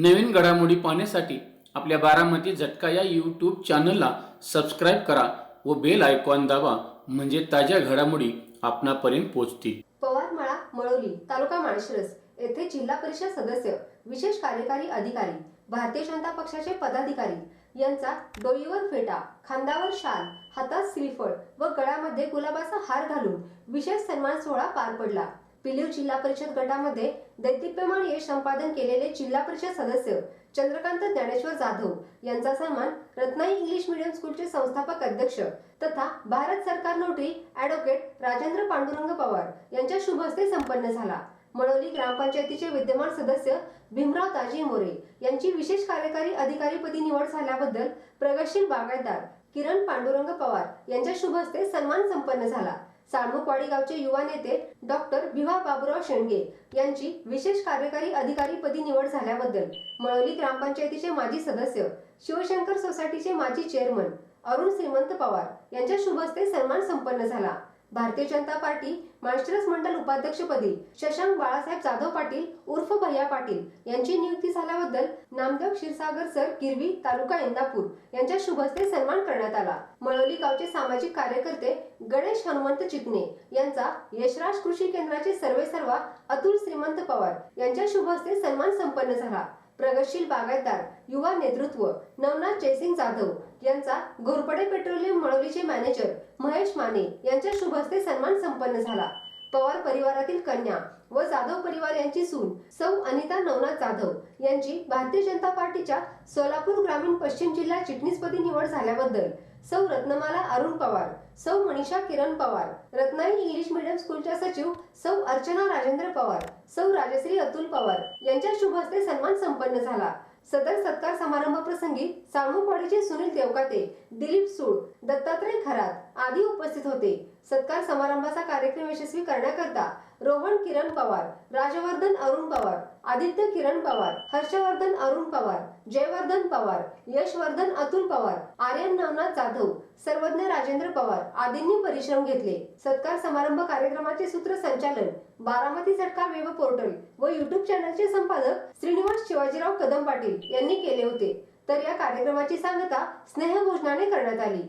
नवीन घडामोडी पाहण्यासाठी आपल्या बारामती झटका या यूट्यूब चॅनलला सबस्क्राईब करा व बेल आयकॉन दाबा, म्हणजे ताज्या घडामोडी आपणापर्यंत पोहोचतील। पवारमळा मळोली तालुका माळशिरस येथे जिल्हा परिषद सदस्य, विशेष कार्यकारी अधिकारी, भारतीय जनता पक्षाचे पदाधिकारी यांचा डोईवर फेटा, खांद्यावर शाल, हातात श्रीफळ व गळ्यामध्ये गुलाबाचा हार घालून विशेष सन्मान सोहळा पार पडला। पिलीव जिल्हा परिषद गटामध्ये दैदिप्यमान यश संपादन केलेले जिल्हा परिषद सदस्य चंद्रकांत ज्ञानेश्वर जाधव यांचा सन्मान रत्नाई इंग्लिश मीडियम स्कूलचे संस्थापक अध्यक्ष तथा भारत सरकार नोटरी ॲडव्होकेट राजेंद्र पांडुरंग पवार यांच्या शुभ हस्ते संपन्न झाला। मळोली ग्रामपंचायतीचे विद्यमान सदस्य भीमराव ताजी मोरे यांची विशेष कार्यकारी अधिकारीपदी निवड झाल्याबद्दल प्रगतशील बागायतदार किरण पांडुरंग पवार यांच्या शुभ हस्ते सन्मान संपन्न झाला। साळमुखवाडी गावचे युवा नेते डॉक्टर भिवा बाबूराव शेंडगे यांची विशेष कार्यकारी अधिकारीपदी निवड झाल्याबद्दल मळोली ग्रामपंचायतीचे माजी सदस्य, शिवशंकर सोसायटीचे माजी चेअरमन अरुण श्रीमंत पवार यांच्या शुभ हस्ते सन्मान संपन्न झाला। भारतीय जनता पार्टी माळशिरस मंडल उपाध्यक्षपदी शशांक बाळासाहेब जाधव पाटील उर्फ भैया पाटील यांची नियुक्ती झाल्याबद्दल नामदेव क्षीरसागर सर गिरवी तालुका इंदापूर यांच्या शुभ हस्ते सन्मान करण्यात आला। मळोली गावचे सामाजिक कार्यकर्ते गणेश हनुमंत चिकणे यांचा यशराज कृषी केंद्राचे सर्वेसर्वा अतुल श्रीमंत पवार यांच्या शुभ हस्ते सन्मान संपन्न झाला। प्रगतशील बागायतदार युवा नेतृत्व नवनाथ जयसिंग जाधव यांचा घोरपडे पेट्रोलियम मळोलीचे मॅनेजर महेश माने यांच्या शुभ हस्ते सन्मान संपन्न झाला। पवार परिवारातील कन्या व जाधव परिवार यांची सून सौ अनिता नवनाथ जाधव यांची भारतीय जनता पार्टीच्या सोलापूर ग्रामीण पश्चिम जिल्हा चिटणीसपदी निवड झाल्याबद्दल सौ रत्नमाला अरुण पवार, सौ मनीषा किरण पवार, रत्नाई इंग्लिश मीडियम स्कूलच्या सचिव सौ अर्चना राजेंद्र पवार, सौ राजश्री अतुल पवार यांच्या शुभ हस्ते सन्मान संपन्न झाला। सदर सत्कार समारंभ प्रसंगी साळमुखवाडीचे सुनील देवकाते, दिलीप सूळ, दत्तात्रय खरात आदी उपस्थित होते। सत्कार समारंभाचा कार्यक्रम यशस्वी करण्याकरता रोहन किरण पवार, राजवर्धन अरुण पवार, आदित्य किरण पवार, हर्षवर्धन अरुण पवार, जयवर्धन पवार, यशवर्धन अतुल पवार, आर्यन नवनाथ जाधव, सर्वज्ञ राजेंद्र पवार आदींनी परिश्रम घेतले। सत्कार समारंभ कार्यक्रमाचे सूत्रसंचालन बारामती झटका वेब पोर्टल व यूट्यूब चॅनलचे संपादक श्रीनिवास शिवाजीराव कदम पाटील यांनी केले होते, तर या कार्यक्रमाची सांगता स्नेहभोजनाने करण्यात आली।